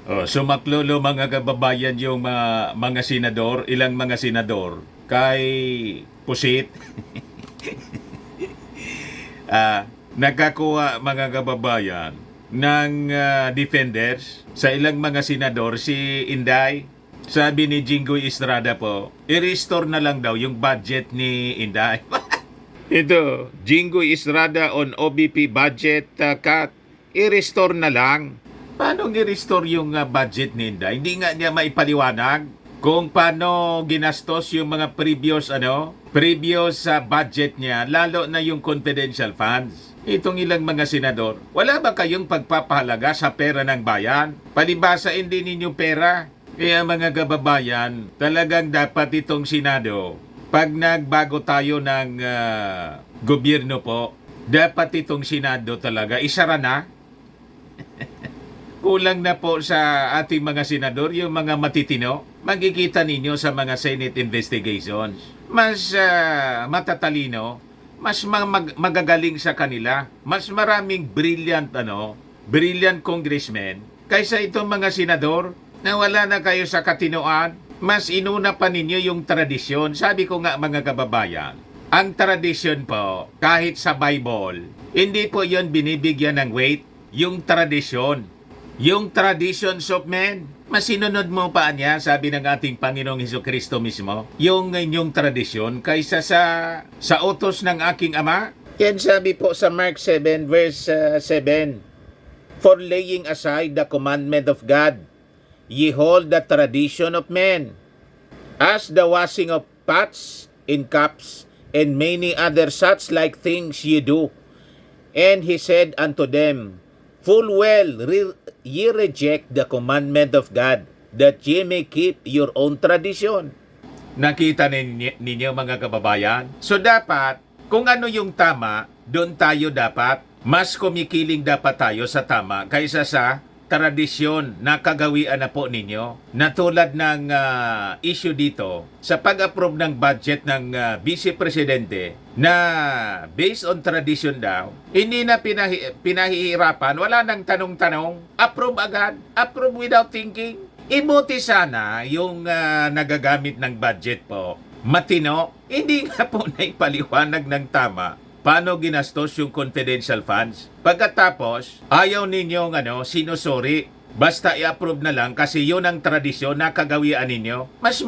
Oh, sumaklolo mga kababayan yung mga senador, ilang mga senador kay Pusit. Nagkakuha mga kababayan ng defenders sa ilang mga senador si Inday. Sabi ni Jinggoy Estrada po, i-restore na lang daw yung budget ni Inday. Ito, Jinggoy Estrada on OBP budget cut, i-restore na lang. Paano i-restore yung budget ni Inday? Hindi nga niya maipaliwanag kung paano ginastos yung mga previous budget niya, lalo na yung confidential funds. Itong ilang mga senador, wala ba kayong pagpapahalaga sa pera ng bayan? Palibasa hindi ninyo pera. Kaya mga kababayan, talagang dapat itong Senado, pag nagbago tayo ng gobyerno po, dapat itong Senado talaga isara na. Kulang na po sa ating mga senador yung mga matitino. Magkikita ninyo sa mga Senate investigations. Mas matatalino, mas magagaling sa kanila, mas maraming brilliant congressmen kaysa itong mga senador na wala na kayo sa katinoan. Mas inuna pa ninyo yung tradisyon. Sabi ko nga mga kababayan, ang tradisyon po, kahit sa Bible, hindi po yon binibigyan ng weight. Yung tradisyon, yung traditions of men, mas sinunod mo pa niya, sabi ng ating Panginoong Hesukristo mismo, yung inyong tradisyon kaysa sa utos ng aking Ama. Yan sabi po sa Mark 7 verse 7, for laying aside the commandment of God, ye hold the tradition of men, as the washing of pots in cups, and many other such like things ye do. And he said unto them, full well ye reject the commandment of God, that ye may keep your own tradition. Nakita ninyo mga kababayan? So dapat, kung ano yung tama, doon tayo dapat, mas kumikiling dapat tayo sa tama kaysa sa tradisyon na kagawian na po ninyo. Na tulad ng issue dito sa pag-approve ng budget ng Vice Presidente na based on tradition daw, hindi na pinahihirapan, wala nang tanong-tanong, approve agad, approve without thinking. Ibuti sana yung nagagamit ng budget po matino, hindi nga po naipaliwanag ng tama paano ginastos yung confidential funds. Pagkatapos, ayaw ninyong sinusuri. Basta i-approve na lang kasi yun ang tradisyon na kagawian ninyo. Mas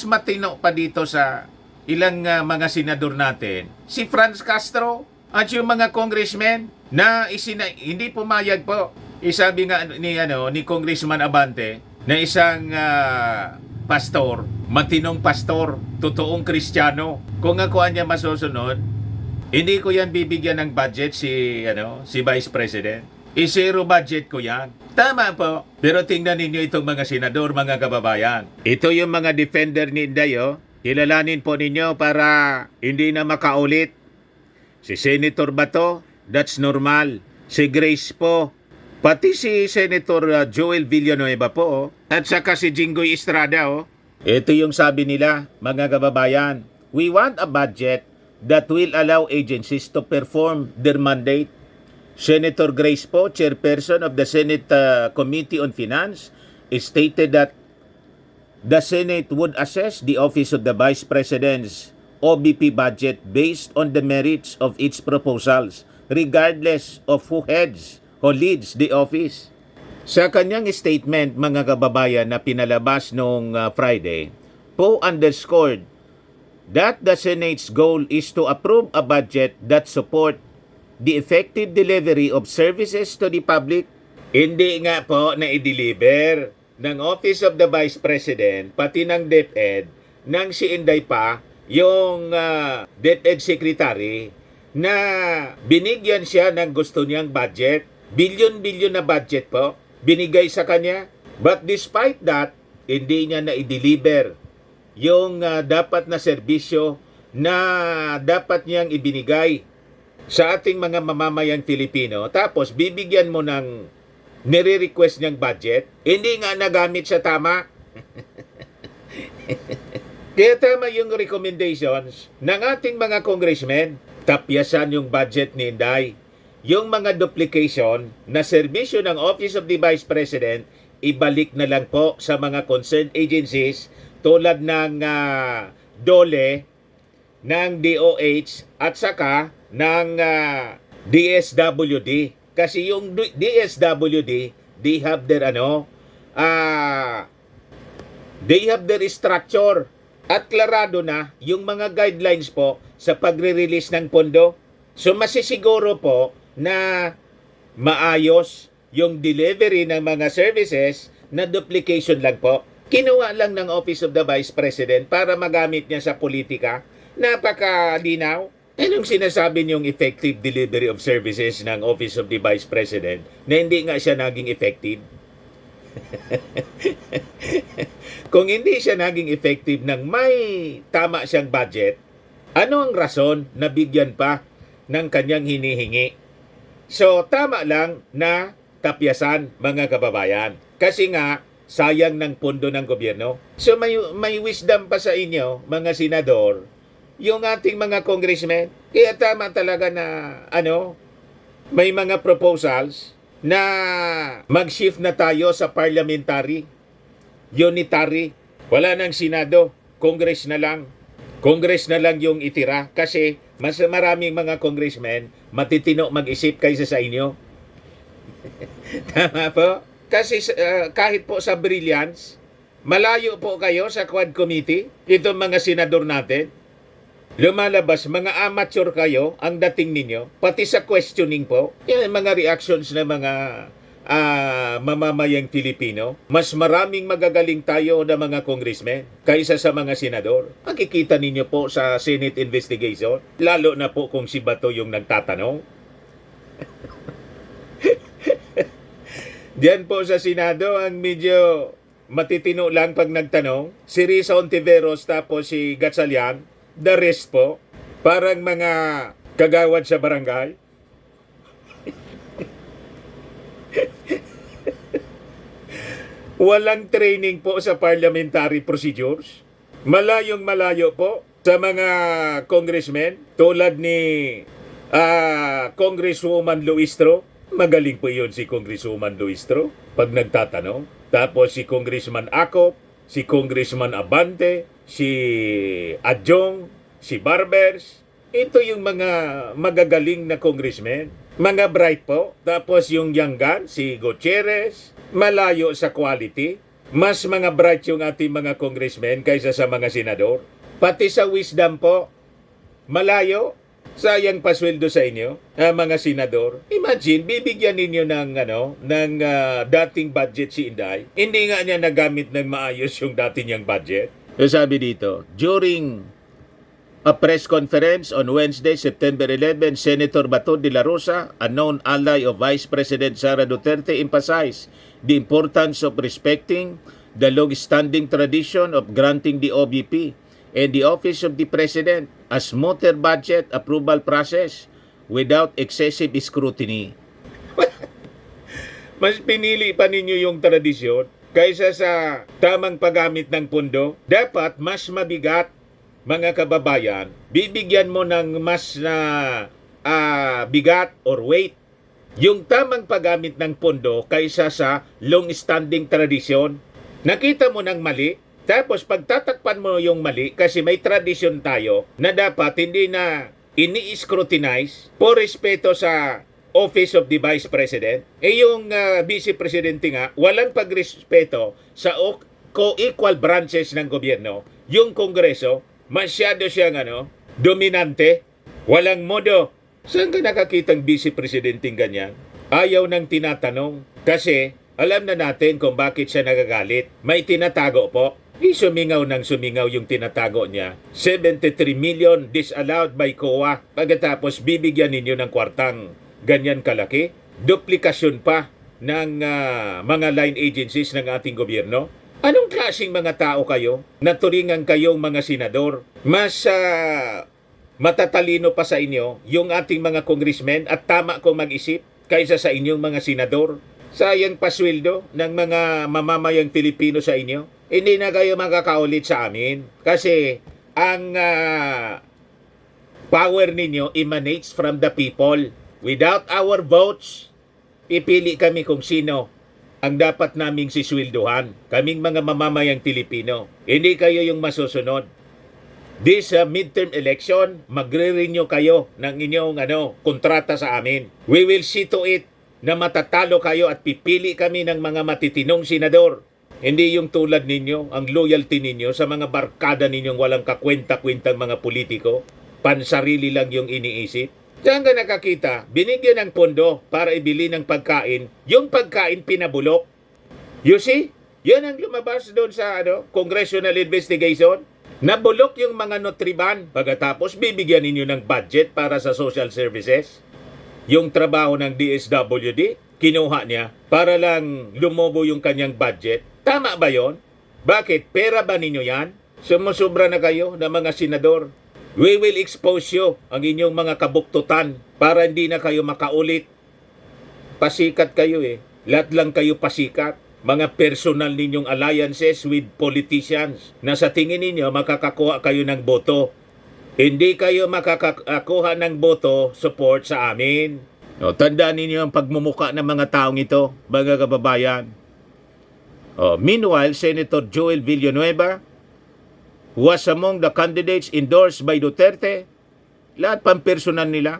matino pa dito sa ilang mga senador natin. Si Franz Castro at yung mga congressmen na hindi pumayag po. Isabi nga ni Congressman Abante na isang pastor, matinong pastor, totoong Kristiyano. Kung ako niya masusunod, hindi ko yan bibigyan ng budget si Vice President. I-zero budget ko yan. Tama po. Pero tingnan ninyo itong mga senador, mga kababayan. Ito yung mga defender ni Inday, oh. Kilalanin po ninyo para hindi na makaulit. Si Senator Bato, that's normal. Si Grace po. Pati si Senator Joel Villanueva po, oh. At saka si Jinggoy Estrada, oh. Ito yung sabi nila, mga kababayan. We want a budget that will allow agencies to perform their mandate. Senator Grace po, chairperson of the Senate Committee on Finance, stated that the Senate would assess the office of the Vice President's OBP budget based on the merits of its proposals, regardless of who leads the office. Sa kanyang statement, mga kababayan, na pinalabas noong Friday, po underscored that the Senate's goal is to approve a budget that support the effective delivery of services to the public. Hindi nga po na i-deliver ng Office of the Vice President, pati ng DepEd, nang si Inday pa, yung DepEd Secretary, na binigyan siya ng gusto niyang budget. Bilyon-bilyon na budget po, binigay sa kanya. But despite that, hindi niya na i-deliver yung dapat na serbisyo na dapat niyang ibinigay sa ating mga mamamayang Filipino. Tapos bibigyan mo ng nire-request niyang budget, hindi nga nagamit sa tama. Kaya tama yung recommendations ng ating mga congressmen. Tapyasan yung budget ni Inday. Yung mga duplication na serbisyo ng Office of the Vice President, ibalik na lang po sa mga concerned agencies tulad ng DOLE, ng DOH at saka ng DSWD. Kasi yung DSWD, they have their they have their structure at klarado na yung mga guidelines po sa pagre-release ng pondo. So masisiguro po na maayos yung delivery ng mga services na duplication lang po. Kinuha lang ng Office of the Vice President para magamit niya sa politika. Napakalinaw. Anong sinasabi niyong effective delivery of services ng Office of the Vice President na hindi nga siya naging effective? Kung hindi siya naging effective nang may tama siyang budget, ano ang rason na bigyan pa ng kanyang hinihingi? So, tama lang na tapyasan, mga kababayan. Kasi nga, sayang ng pondo ng gobyerno. So, may wisdom pa sa inyo, mga senador, yung ating mga congressmen. Kaya tama talaga na, may mga proposals na mag-shift na tayo sa parliamentary, unitary. Wala nang Senado, Congress na lang. Congress na lang yung itira kasi mas maraming mga congressmen matitino mag-isip kaysa sa inyo. Tama po? Kasi kahit po sa brilliance, malayo po kayo sa Quad Committee, itong mga senador natin. Lumalabas, mga amateur kayo ang dating ninyo, pati sa questioning po. Yan mga reactions ng mga mamamayang Pilipino. Mas maraming magagaling tayo na mga congressmen kaysa sa mga senador. Makikita ninyo po sa Senate investigation, lalo na po kung si Bato yung nagtatanong. Diyan po sa Senado, ang medyo matitino lang pag nagtanong, si Risa Ontiveros tapos si Gatchalian, the rest po, parang mga kagawad sa barangay. Walang training po sa parliamentary procedures. Malayong malayo po sa mga congressmen tulad ni Congresswoman Luistro. Magaling po yun si Congresswoman Luistro pag nagtatanong. Tapos si Congressman Acop, si Congressman Abante, si Adjong, si Barbers. Ito yung mga magagaling na congressmen. Mga bright po. Tapos yung Yanggan, si Gutierrez. Malayo sa quality. Mas mga bright yung ating mga congressmen kaysa sa mga senador. Pati sa wisdom po, malayo. Sayang pasweldo sa inyo, mga senador. Imagine, bibigyan ninyo ng dating budget si Inday. Hindi nga niya nagamit ng maayos yung dati niyang budget. So sabi dito, during a press conference on Wednesday, September 11, Senator Bato de la Rosa, a known ally of Vice President Sara Duterte, emphasized the importance of respecting the long-standing tradition of granting the OVP and the Office of the President a smoother budget approval process without excessive scrutiny. Mas pinili pa ninyo yung tradisyon kaysa sa tamang paggamit ng pondo. Dapat mas mabigat, mga kababayan. Bibigyan mo ng mas na bigat or weight yung tamang paggamit ng pondo kaysa sa long-standing tradisyon. Nakita mo ng mali, tapos pagtatakpan mo yung mali kasi may tradisyon tayo na dapat hindi na ini-scrutinize po respeto sa Office of the Vice President. Yung Vice Presidente nga, walang pagrespeto sa co-equal branches ng gobyerno. Yung Kongreso, masyado siyang dominante, walang modo. Saan ka nakakitang Vice Presidenting ganyan? Ayaw nang tinatanong kasi alam na natin kung bakit siya nagagalit. May tinatago po. Sumingaw ng sumingaw yung tinatago niya. 73 million disallowed by COA. Pagkatapos bibigyan ninyo ng kwartang ganyan kalaki. Duplikasyon pa ng mga line agencies ng ating gobyerno. Anong klaseng mga tao kayo? Naturingan kayong mga senador. Mas matatalino pa sa inyo yung ating mga congressmen at tama kong mag-isip kaysa sa inyong mga senador. Sayang pasweldo ng mga mamamayang Pilipino sa inyo. Hindi na kayo makakaulit sa amin kasi ang power ninyo emanates from the people. Without our votes, pipili kami kung sino ang dapat naming sisweldohan, kaming mga mamamayang Pilipino. Hindi kayo yung masusunod. This midterm election, magre-renew kayo ng inyong kontrata sa amin. We will see to it na matatalo kayo at pipili kami ng mga matitinong senador. Hindi yung tulad ninyo, ang loyalty ninyo sa mga barkada ninyong walang kakwenta-kwentang mga politiko. Pansarili lang yung iniisip. Saan ka nakakita? Binigyan ng pondo para ibili ng pagkain. Yung pagkain pinabulok. You see? Yan ang lumabas doon sa congressional investigation. Nabulok yung mga Nutriban. Pagkatapos bibigyan ninyo ng budget para sa social services. Yung trabaho ng DSWD, kinuha niya para lang lumobo yung kanyang budget. Tama ba yon? Bakit? Pera ba ninyo yan? Sumusubra na kayo ng mga senador. We will expose you ang inyong mga kabuktutan para hindi na kayo makaulit. Pasikat kayo Lahat lang kayo pasikat. Mga personal ninyong alliances with politicians na sa tingin ninyo makakakuha kayo ng boto. Hindi kayo makakakuha ng boto support sa amin. Tandaan ninyo ang pagmumuka ng mga taong ito, mga kababayan. Meanwhile, Senator Joel Villanueva was among the candidates endorsed by Duterte. Lahat pang personal nila.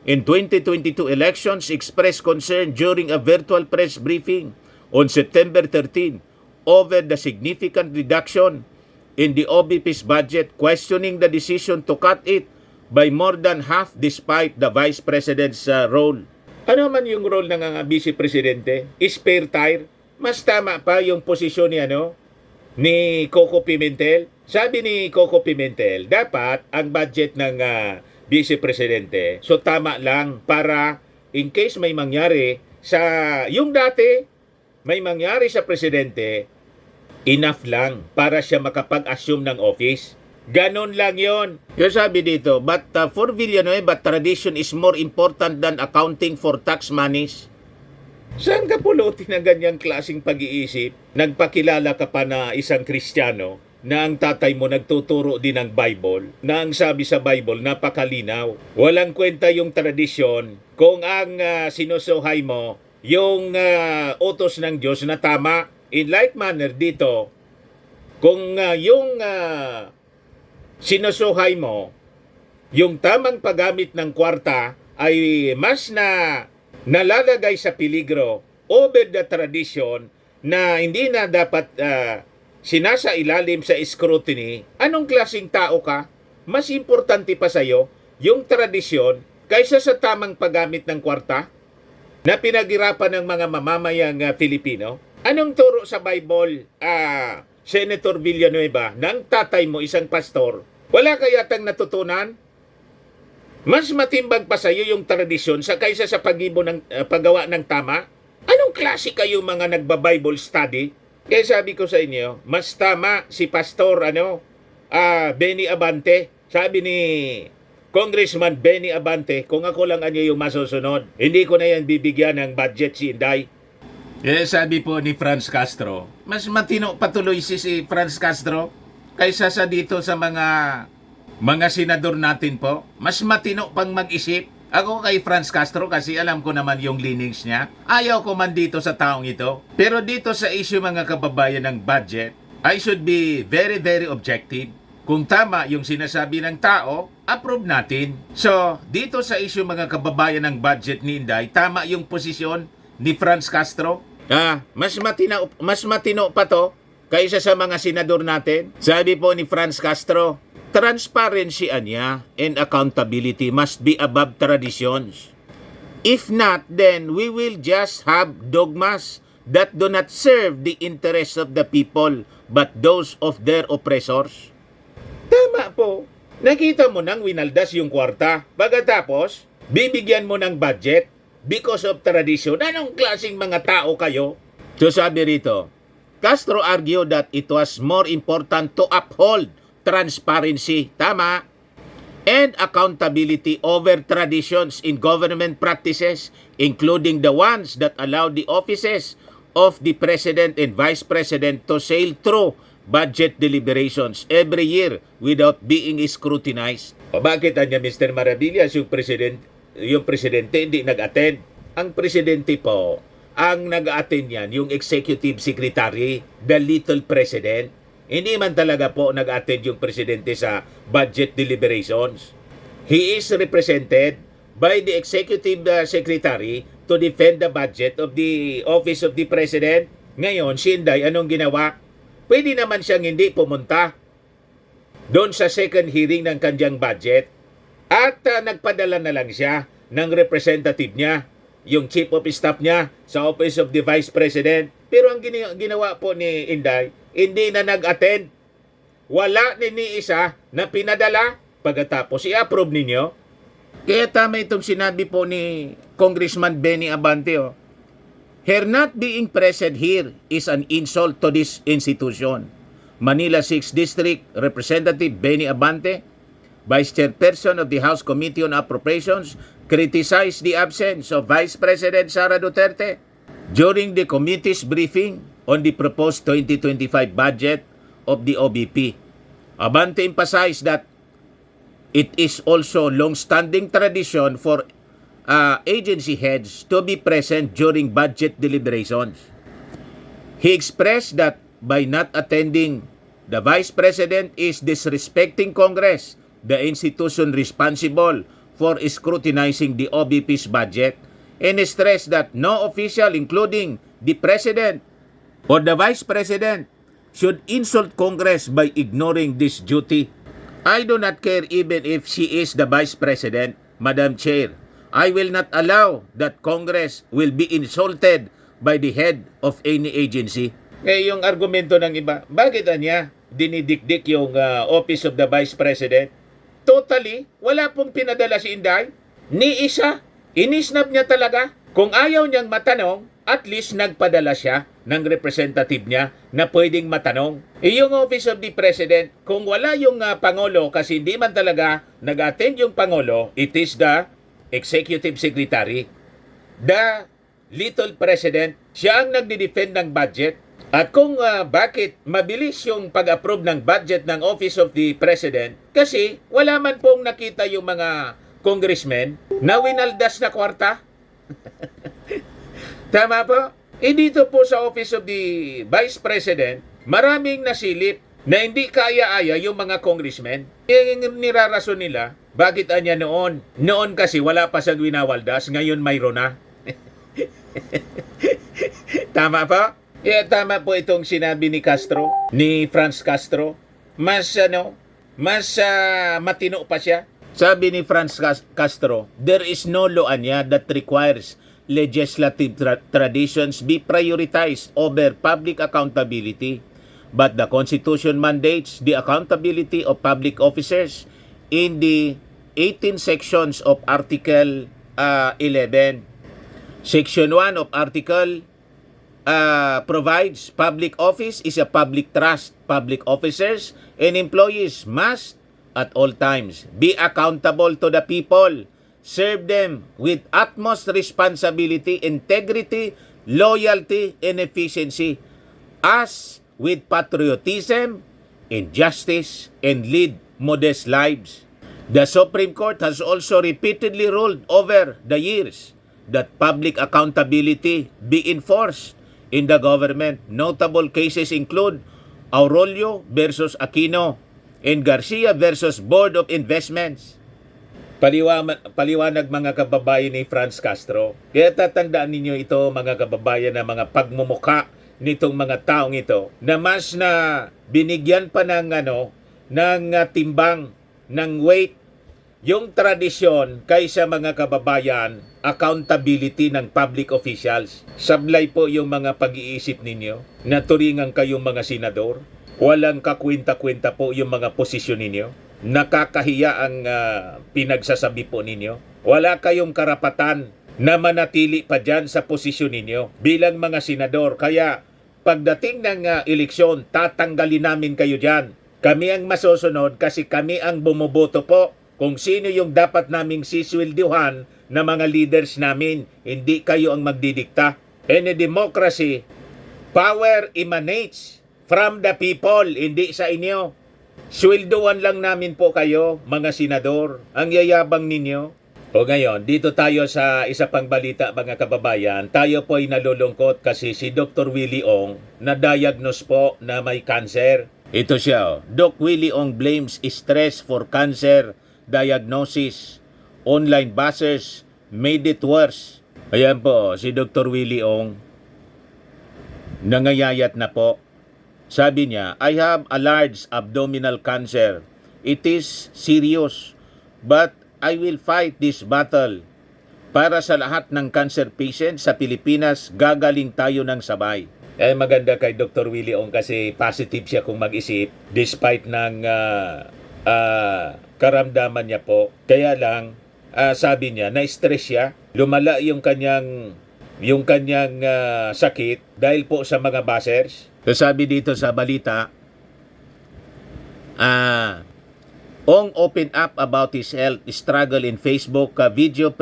In 2022 elections, expressed concern during a virtual press briefing on September 13 over the significant reduction in the OBP's budget, questioning the decision to cut it by more than half despite the Vice President's role. Ano man yung role ng Vice Presidente? Spare tire? Mas tama pa yung posisyon ni Coco Pimentel. Sabi ni Coco Pimentel, dapat ang budget ng Vice Presidente, so tama lang para in case may mangyari sa yung dati, may mangyari sa presidente, enough lang para siya makapag-assume ng office. Ganon lang yon. Yung sabi dito, but for Villanueva, tradition is more important than accounting for tax monies. Saan ka pulutin ng ganyang klaseng pag-iisip? Nagpakilala ka pa na isang Kristiyano na ang tatay mo nagtuturo din ng Bible, na ang sabi sa Bible napakalinaw. Walang kwenta yung tradisyon kung ang sinusuhay mo yung utos ng Diyos na tama. In like manner dito, kung yung sinusuhay mo, yung tamang paggamit ng kwarta ay mas nalalagay sa peligro over the tradition na hindi na dapat sinasailalim sa scrutiny, anong klaseng tao ka? Mas importante pa sa'yo yung tradisyon kaysa sa tamang paggamit ng kwarta na pinaghirapan ng mga mamamayang Pilipino? Anong turo sa Bible, Senator Villanueva, ng tatay mo, isang pastor? Wala kayatang natutunan? Mas matimbang pa sa iyo yung tradisyon kaysa sa paggawa ng tama? Anong klase kayo mga nagba-Bible study? Kaya sabi ko sa inyo, mas tama si Pastor Benny Abante. Sabi ni Congressman Benny Abante, kung ako lang yung masusunod, hindi ko na yan bibigyan ng budget si Inday. Sabi po ni Franz Castro, mas matino patuloy si Franz Castro kaysa sa dito sa mga senador natin po. Mas matino pang mag-isip. Ako kay Franz Castro kasi alam ko naman yung leanings niya. Ayaw ko man dito sa taong ito. Pero dito sa issue mga kababayan ng budget, I should be very, very objective. Kung tama yung sinasabi ng tao, approve natin. So, dito sa issue mga kababayan ng budget ni Inday, tama yung posisyon ni Franz Castro. Mas matino pa to kaysa sa mga senador natin. Sabi po ni Franz Castro, transparency anya and accountability must be above traditions. If not, then we will just have dogmas that do not serve the interests of the people but those of their oppressors. Tama po. Nakita mo nang winaldas yung kwarta. Pagkatapos, bibigyan mo ng budget because of tradition. Anong klaseng mga tao kayo? So sabi rito, Castro argued that it was more important to uphold transparency, tama, and accountability over traditions in government practices, including the ones that allow the offices of the President and Vice President to sail through budget deliberations every year without being scrutinized. O bakit anya Mr. Maravillas yung presidente hindi nag-attend? Ang presidente po ang nag-attend yan, yung executive secretary, the little president. Hindi man talaga po nag-attend yung presidente sa budget deliberations. He is represented by the executive secretary to defend the budget of the office of the president. Ngayon, si Inday, anong ginawa? Pwede naman siyang hindi pumunta doon sa second hearing ng kanyang budget at nagpadala na lang siya ng representative niya, yung chief of staff niya sa office of the vice president. Pero ang ginawa po ni Inday, hindi na nag-attend. Wala ni isa na pinadala pagkatapos i-approve ninyo. Kaya tama itong sinabi po ni Congressman Benny Abante. Her not being present here is an insult to this institution. Manila 6th District Representative Benny Abante, Vice Chairperson of the House Committee on Appropriations, criticized the absence of Vice President Sara Duterte during the committee's briefing on the proposed 2025 budget of the OBP. Abante emphasized that it is also long-standing tradition for agency heads to be present during budget deliberations. He expressed that by not attending, the Vice President is disrespecting Congress, the institution responsible for scrutinizing the OBP's budget, and stressed that no official, including the President or the Vice President, should insult Congress by ignoring this duty. I do not care even if she is the Vice President, Madam Chair. I will not allow that Congress will be insulted by the head of any agency. Yung argumento ng iba, bakit niya dinidikdik yung Office of the Vice President? Totally, wala pong pinadala si Inday. Ni isa, inisnab niya talaga. Kung ayaw niyang matanong, at least nagpadala siya ng representative niya na pwedeng matanong. Yung Office of the President, kung wala yung Pangulo, kasi hindi man talaga nag-attend yung Pangulo, it is the Executive Secretary, the little President, siya ang nagdi-defend ng budget. At kung bakit mabilis yung pag-approve ng budget ng Office of the President, kasi wala man pong nakita yung mga congressmen na winaldas na kwarta. Tama po? Dito po sa Office of the Vice President, maraming nasilip na hindi kaya-aya yung mga congressmen. Yung nirarason nila, bakit anya noon? Noon kasi wala pa sa winawaldas, ngayon mayroon na. Tama po? Tama po itong sinabi ni Castro, ni Franz Castro. Mas matino pa siya. Sabi ni Franz Castro, there is no law anya that requires legislative traditions be prioritized over public accountability. But the Constitution mandates the accountability of public officers in the 18 sections of Article 11. Section 1 of Article provides public office is a public trust. Public officers and employees must at all times be accountable to the people, serve them with utmost responsibility, integrity, loyalty, and efficiency, as with patriotism and justice, and lead modest lives. The Supreme Court has also repeatedly ruled over the years that public accountability be enforced in the government. Notable cases include Aurelio versus Aquino and Garcia versus Board of Investments. Paliwanag mga kababayan ni Franz Castro. Kaya tatandaan ninyo ito mga kababayan na mga pagmumuka nitong mga taong ito na mas na binigyan pa ng timbang, ng weight, yung tradisyon kaysa mga kababayan, accountability ng public officials. Sablay po yung mga pag-iisip ninyo na turingan kayong mga senador. Walang kakwenta-kwenta po yung mga posisyon ninyo. Nakakahiya ang pinagsasabi po ninyo. Wala kayong karapatan na manatili pa dyan sa posisyon ninyo bilang mga senador. Kaya pagdating ng eleksyon, tatanggalin namin kayo dyan. Kami ang masusunod kasi kami ang bumuboto po kung sino yung dapat naming siswelduhan na mga leaders namin. Hindi kayo ang magdidikta. In a democracy, power emanates from the people, hindi sa inyo. Swelduhan lang namin po kayo, mga senador. Ang yayabang ninyo. O ngayon, dito tayo sa isa pang balita mga kababayan. Tayo po ay nalulungkot kasi si Dr. Willie Ong na-diagnose po na may cancer. Ito siya. Doc Willie Ong blames stress for cancer diagnosis. Online bashers made it worse. Ayan po, si Dr. Willie Ong nangayayat na po. Sabi niya, I have a large abdominal cancer. It is serious, but I will fight this battle. Para sa lahat ng cancer patients sa Pilipinas, gagaling tayo ng sabay. Maganda kay Dr. Willie Ong kasi positive siya kung mag-isip despite ng karamdaman niya po. Kaya lang, sabi niya, na-stress siya. Lumala yung kanyang sakit dahil po sa mga bashers. So sabi dito sa balita, Ong open up about his health struggle in Facebook video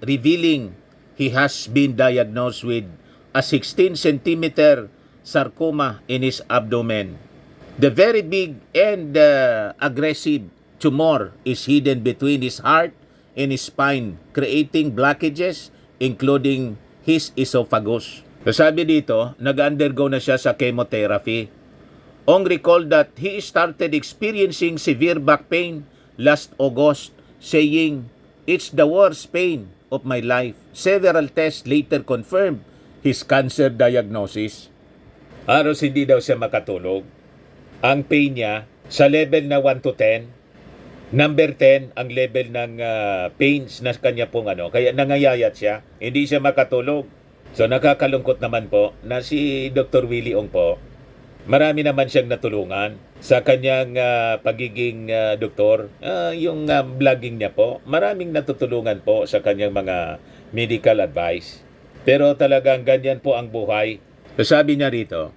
revealing he has been diagnosed with a 16 centimeter sarcoma in his abdomen. The very big and aggressive tumor is hidden between his heart and his spine, creating blockages including his esophagus. So sabi dito, nag-undergo na siya sa chemotherapy. Ong recalled that he started experiencing severe back pain last August, saying, "It's the worst pain of my life." Several tests later confirmed his cancer diagnosis. Halos hindi daw siya makatulog. Ang pain niya sa level na 1 to 10, number 10 ang level ng pains na kanya pong kaya nangayayat siya, hindi siya makatulog. So nakakalungkot naman po na si Dr. Willie Ong po, marami naman siyang natulungan sa kanyang pagiging doktor. Yung vlogging niya po, maraming natutulungan po sa kanyang mga medical advice. Pero talagang ganyan po ang buhay. So sabi niya rito,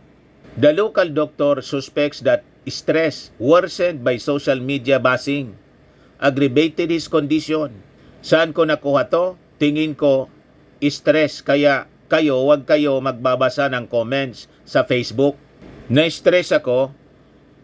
the local doctor suspects that stress worsened by social media bashing aggravated his condition. Saan ko nakuha to? Tingin ko stress, kaya wag kayo magbabasa ng comments sa Facebook. Na-stress ako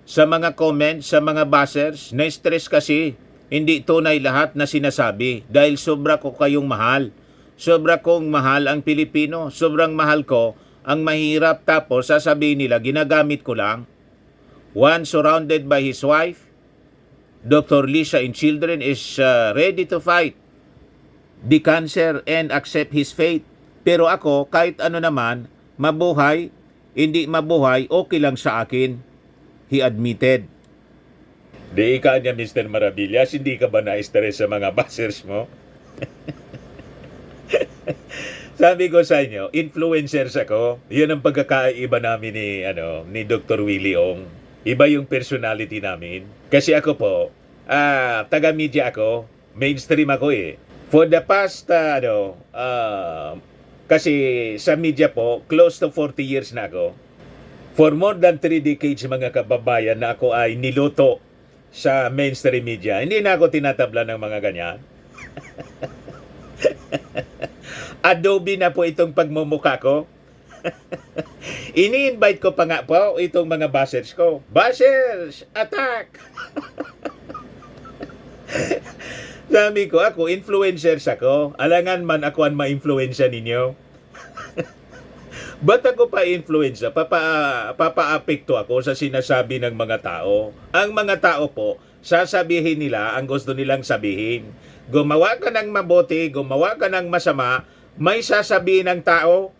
sa mga comments, sa mga bashers. Na-stress kasi hindi tunay lahat na sinasabi dahil sobra ko kayong mahal. Sobra kong mahal ang Pilipino. Sobrang mahal ko ang mahirap, tapos sasabihin nila ginagamit ko lang. One surrounded by his wife, Dr. Lisa and children is ready to fight the cancer and accept his fate. Pero ako, kahit ano naman, mabuhay, hindi mabuhay, okay lang sa akin, he admitted. Di ka niya, Mr. Maravillas, hindi ka ba na-stress sa mga bashers mo? Sabi ko sa inyo, influencers ako. Yun ang pagkakaiba namin ni Dr. Willie Ong. Iba yung personality namin. Kasi ako po, taga-media ako, mainstream ako eh. For the past, kasi sa media po, close to 40 years na ako. For more than 3 decades mga kababayan na ako ay niluto sa mainstream media. Hindi na ako tinatabla ng mga ganyan. Adobe na po itong pagmumukha ko. Ini-invite ko pa nga po itong mga bashers ko. Bashers, attack! Sabi ko, ako, influencers ako. Alangan man ako ang ma-influensya ninyo. Ba't ako pa influensya? Papa-apekto ako sa sinasabi ng mga tao. Ang mga tao po, sasabihin nila ang gusto nilang sabihin. Gumawa ka ng mabuti, gumawa ka ng masama, may sasabihin ng tao.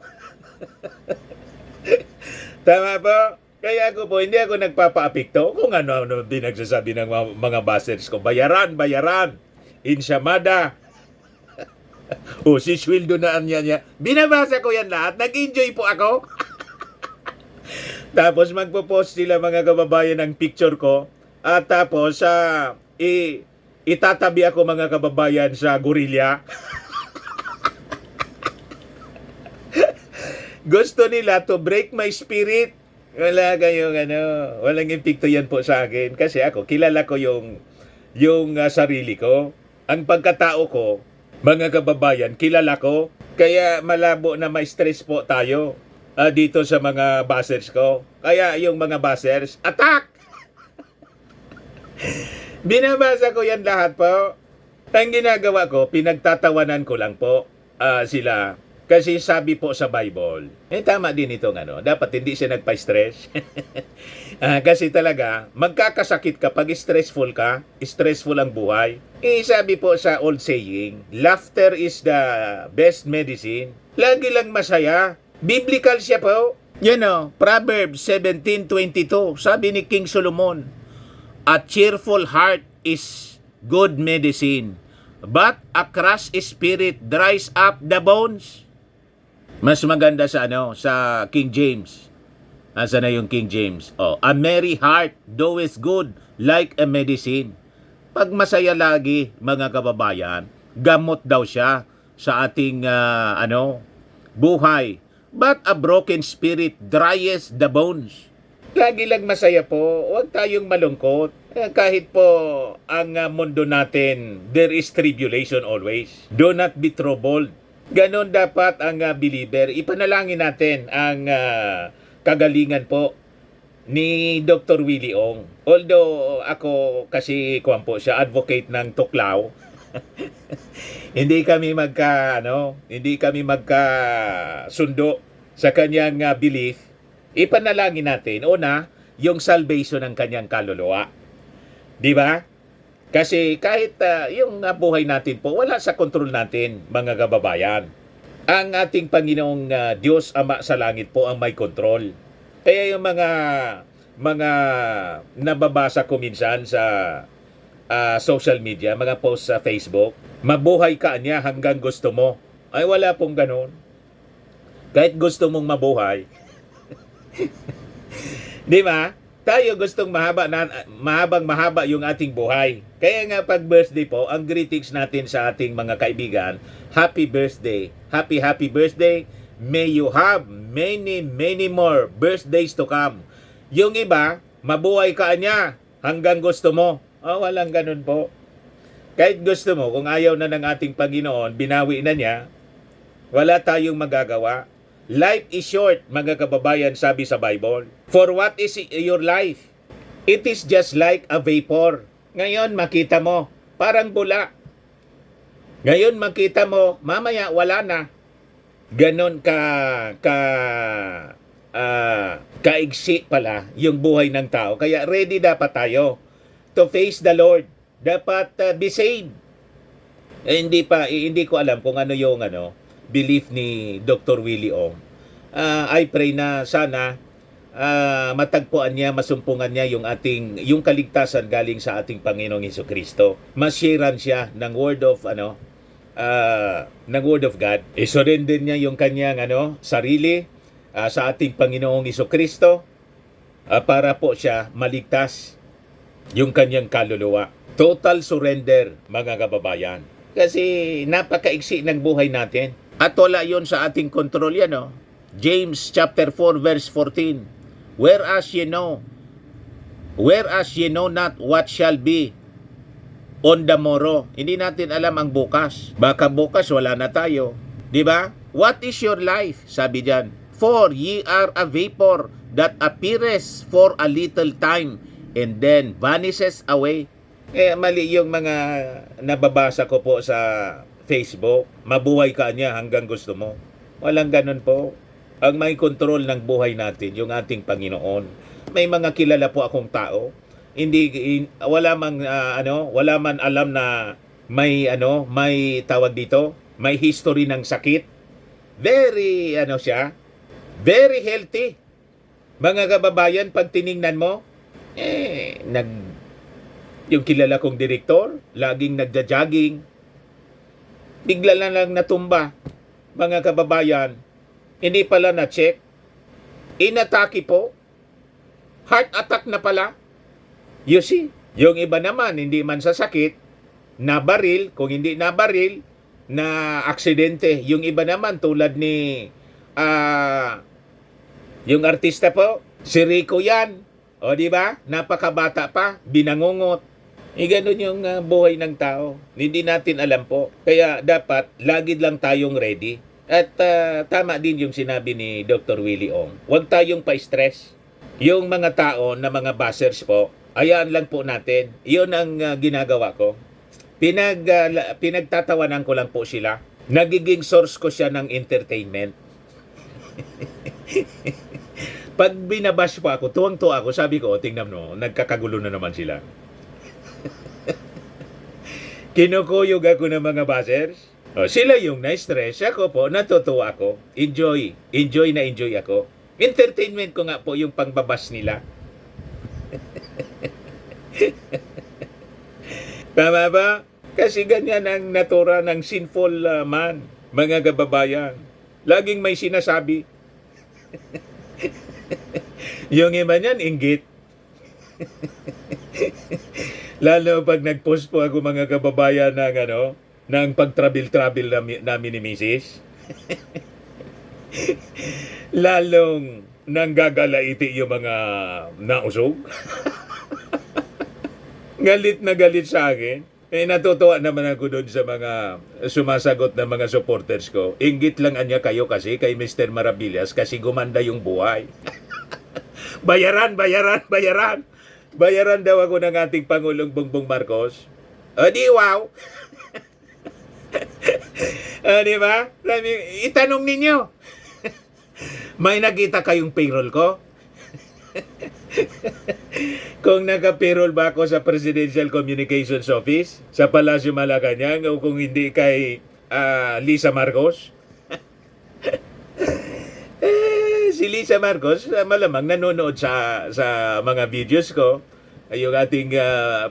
Tama po? Kaya ako po, hindi ako nagpapa-apekto kung ano-ano din nagsasabi ng mga bashers ko. Bayaran! Insyamada. Si sweldo na niya. Binabasa ko yan lahat. Nag-enjoy po ako. Tapos magpo-post sila mga kababayan ng picture ko. At tapos itatabi ako mga kababayan sa gorilla. Gusto nila to break my spirit. Wala kayong walang epekto yan po sa akin. Kasi ako, kilala ko yung sarili ko. Ang pagkatao ko, mga kababayan, kilala ko. Kaya malabo na ma-stress po tayo dito sa mga bashers ko. Kaya yung mga bashers, attack! Binabasa ko yan lahat po. Ang ginagawa ko, pinagtatawanan ko lang po sila. Kasi sabi po sa Bible, tama din itong dapat hindi siya nagpa-stress. Kasi talaga, magkakasakit kapag stressful ka, stressful ang buhay. Sabi po sa old saying, laughter is the best medicine. Lagi lang masaya. Biblical siya po. Proverbs 17:22, sabi ni King Solomon, a cheerful heart is good medicine, but a crushed spirit dries up the bones. Mas maganda sa sa King James. Asa na yung King James? A merry heart doeth good like a medicine. Pag masaya lagi, mga kababayan, gamot daw siya sa ating buhay. But a broken spirit dries the bones. Lagi lang masaya po. Huwag tayong malungkot. Kahit po ang mundo natin, there is tribulation always. Do not be troubled. Ganon dapat ang believer. Ipanalangin natin ang kagalingan po ni Dr. Willie Ong. Although ako kasi po siya advocate ng tuklaw. hindi kami magkasundo sa kanyang belief. Ipanalangin natin una yung salvation ng kanyang kaluluwa. 'Di ba? Kasi kahit yung buhay natin po, wala sa kontrol natin, mga kababayan. Ang ating Panginoong Diyos Ama sa langit po ang may kontrol. Kaya yung mga nababasa ko minsan sa social media, mga post sa Facebook, mabuhay ka niya hanggang gusto mo. Ay wala pong ganun. Kahit gusto mong mabuhay, di ba? Tayo gustong mahaba yung ating buhay. Kaya nga pag birthday po, ang greetings natin sa ating mga kaibigan, happy birthday. Happy birthday. May you have many more birthdays to come. Yung iba, mabuhay ka niya hanggang gusto mo. Walang ganun po. Kahit gusto mo, kung ayaw na ng ating Panginoon, binawi na niya, wala tayong magagawa. Life is short, mga kababayan, sabi sa Bible. For what is your life? It is just like a vapor. Ngayon, makita mo, parang bula. Ngayon, makita mo, mamaya, wala na. Ganon kaigsi pala yung buhay ng tao. Kaya ready dapat tayo to face the Lord. Dapat be saved. Hindi ko alam kung ano yung belief ni Dr. Willie Ong. I pray na sana matagpuan niya, masumpungan niya yung kaligtasan galing sa ating Panginoong Hesukristo. Masharean siya ng word of God. I-surrender niya yung kanyang sarili sa ating Panginoong Hesukristo para po siya maligtas yung kanyang kaluluwa. Total surrender, mga kababayan. Kasi napakaiksi ng buhay natin. At wala yon sa ating kontrol yan, James chapter 4 verse 14. Whereas ye know not what shall be on the morrow. Hindi natin alam ang bukas. Baka bukas wala na tayo. 'Di ba? What is your life? Sabi diyan. For ye are a vapor that appears for a little time and then vanishes away. Mali yung mga nababasa ko po sa Facebook. Mabuhay ka niya hanggang gusto mo. Walang ganun po. Ang may kontrol ng buhay natin, yung ating Panginoon. May mga kilala po akong tao. Wala man alam na may tawag dito, may history ng sakit. Very very healthy. Mga kababayan, pag tiningnan mo, yung kilala kong direktor, laging nagja-jogging. Bigla lang natumba. Mga kababayan, hindi pala na-check. Inatake po. Heart attack na pala. You see? Yung iba naman, hindi man sa sakit, nabaril. Kung hindi nabaril, na aksidente. Yung iba naman, tulad ni yung artista po, si Rico yan. O, di ba? Napakabata pa, binangungot. Ganun yung buhay ng tao. Hindi natin alam po. Kaya dapat, lagi lang tayong ready. At tama din yung sinabi ni Dr. Willie Ong. Huwag tayong pa-stress. Yung mga tao na mga bashers po, hayaan lang po natin. Iyon ang ginagawa ko. Pinagtatawanan ko lang po sila. Nagiging source ko siya ng entertainment. Pag binabash po ako, tuwang-tuwa ako, sabi ko, tingnan mo, nagkakagulo na naman sila. Kinukuyog ako ng mga bashers. O, sila yung na-stress. Ako po, natutuwa ako. Enjoy. Enjoy na enjoy ako. Entertainment ko nga po yung pangbabash nila. Tama ba? Kasi ganyan ang natura ng sinful man, mga kababayan. Laging may sinasabi. Yung iba niyan, inggit. Lalo pag nag-post po ako mga kababayan ng pag-travel-travel namin ni Mrs. Lalong nanggagalaiti yung mga nausog. Galit na galit sa akin. Natutuwa naman ako doon sa mga sumasagot na mga supporters ko. Inggit lang anya kayo kasi kay Mr. Maravillas kasi gumanda yung buhay. Bayaran, bayaran, bayaran. Bayaran daw ako ng ating Pangulong Bongbong Marcos. O di wow. Di ba? Itanong ninyo. May nakita kayong payroll ko? Kung naka-payroll ba ako sa Presidential Communications Office, sa Palasyo Malacanang, o kung hindi kay Lisa Marcos? Si Lisa Marcos, malamang nanonood sa mga videos ko. Yung ating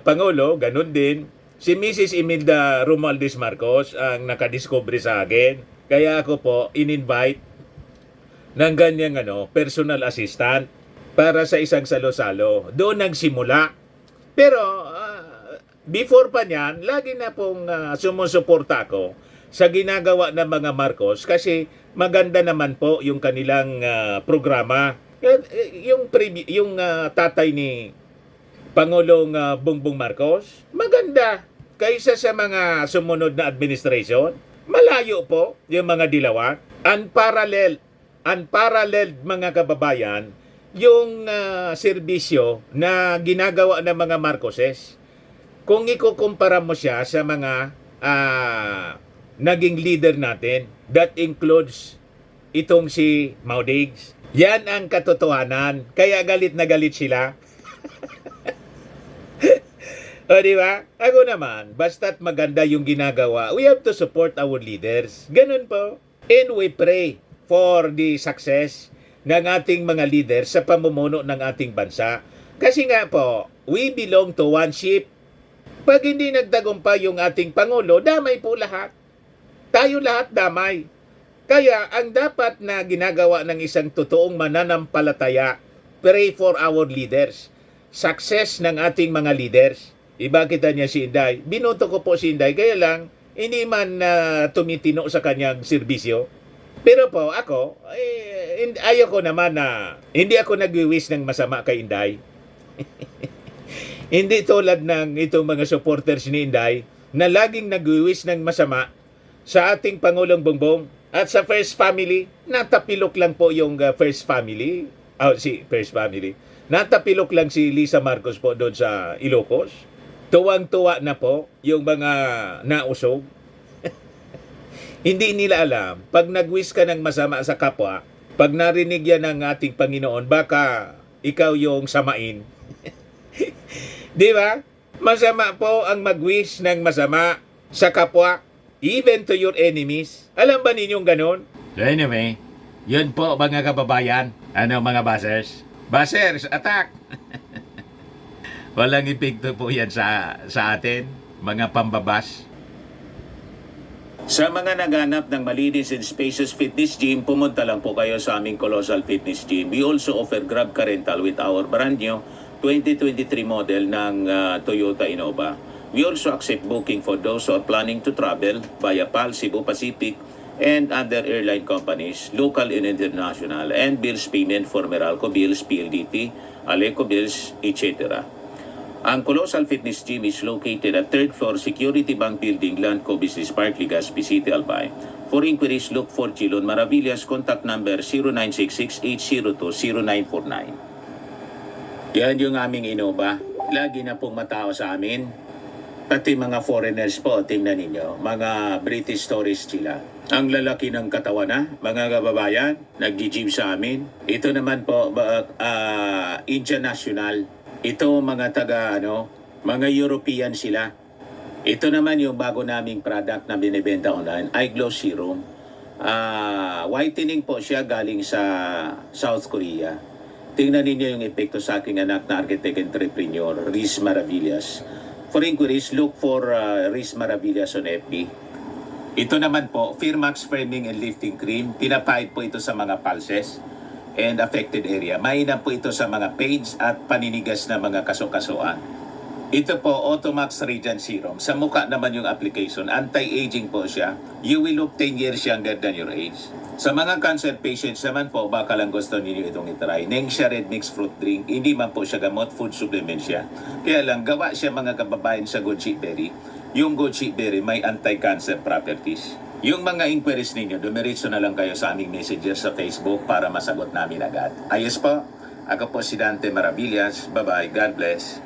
Pangulo, ganun din. Si Mrs. Imelda Romualdez Marcos ang nakadiscovery sa akin. Kaya ako po, in-invite ng ganyang personal assistant para sa isang salo-salo. Doon nagsimula. Pero before pa niyan, lagi na pong sumusuporta ako sa ginagawa ng mga Marcos kasi maganda naman po yung kanilang programa. Yung tatay ni Pangulong Bongbong Marcos, maganda kaysa sa mga sumunod na administration. Malayo po yung mga dilawan. Unparalleled mga kababayan, yung serbisyo na ginagawa ng mga Marcoses. Kung ikukumpara mo siya sa mga naging leader natin, that includes itong si Maudigs. Yan ang katotohanan. Kaya galit na galit sila. O diba? Ako naman, basta't maganda yung ginagawa, we have to support our leaders. Ganun po. And we pray for the success ng ating mga leaders sa pamumuno ng ating bansa. Kasi nga po, we belong to one ship. Pag hindi nagtagumpay yung ating Pangulo, damay po lahat. Tayo lahat damay. Kaya ang dapat na ginagawa ng isang totoong mananampalataya, pray for our leaders. Success ng ating mga leaders. Iba kita niya si Inday. Binoto ko po si Inday, kaya lang hindi man tumitino sa kanyang serbisyo. Pero po ako, ayoko naman na hindi ako nag-wish ng masama kay Inday. Hindi tulad ng itong mga supporters ni Inday na laging nag-wish ng masama sa ating Pangulong Bongbong at sa First Family. Natapilok lang po yung First Family. First Family. Natapilok lang si Lisa Marcos po doon sa Ilocos. Tuwang-tuwa na po yung mga nausog. Hindi nila alam, pag nag-wish ka ng masama sa kapwa, pag narinig yan ng ating Panginoon, baka ikaw yung samain. Di ba? Masama po ang mag-wish ng masama sa kapwa, even to your enemies. Alam ba ninyong ganun? So anyway, yun po mga kababayan. Mga bashers? Bashers, attack! Walang epekto po yan sa atin, mga pambabas. Sa mga naghanap ng malinis and spacious fitness gym, pumunta lang po kayo sa aming Colossal Fitness Gym. We also offer Grab Car Rental with our brand new 2023 model ng Toyota Innova. We also accept booking for those who are planning to travel via PAL, Cebu Pacific, and other airline companies, local and international, and bills payment for Meralco Bills, PLDT, Aleco Bills, etc. Ang Colossal Fitness Gym is located at 3rd floor Security Bank Building, Landco Business Park, Legazpi City, Albay. For inquiries, look for Chilon Maravillas. Contact number 0966-802-0949. Yan yung aming Innova. Lagi na pong matao sa amin. Pati mga foreigners po, tingnan ninyo, mga British tourist sila. Ang lalaki ng katawan na, mga kababayan, nag-gym sa amin. Ito naman po, Indian National. Ito mga mga European sila. Ito naman yung bago naming product na binibenta online, Eye Glow Serum. Whitening po siya galing sa South Korea. Tingnan ninyo yung epekto sa aking anak na architect entrepreneur, Riz Maravillas. For inquiries, look for Riz Maravillas on FB. Ito naman po, Firmax Framing and Lifting Cream. Pinapahid po ito sa mga pulses and affected area. Mainam po ito sa mga pains at paninigas na mga kasukasuan. Ito po, Automax Radiant Serum. Sa mukha naman yung application. Anti-aging po siya. You will look 10 years younger than your age. Sa mga cancer patients naman po, baka lang gusto ninyo itong itry. Nengxia Red Mixed Fruit Drink. Hindi man po siya gamot, food supplement siya. Kaya lang, gawa siya mga kababayan sa goji berry. Yung goji berry may anti-cancer properties. Yung mga inquiries ninyo, dumiretso na lang kayo sa aming messages sa Facebook para masagot namin agad. Ayos po. Ako po si Dante Maravillas. Bye-bye. God bless.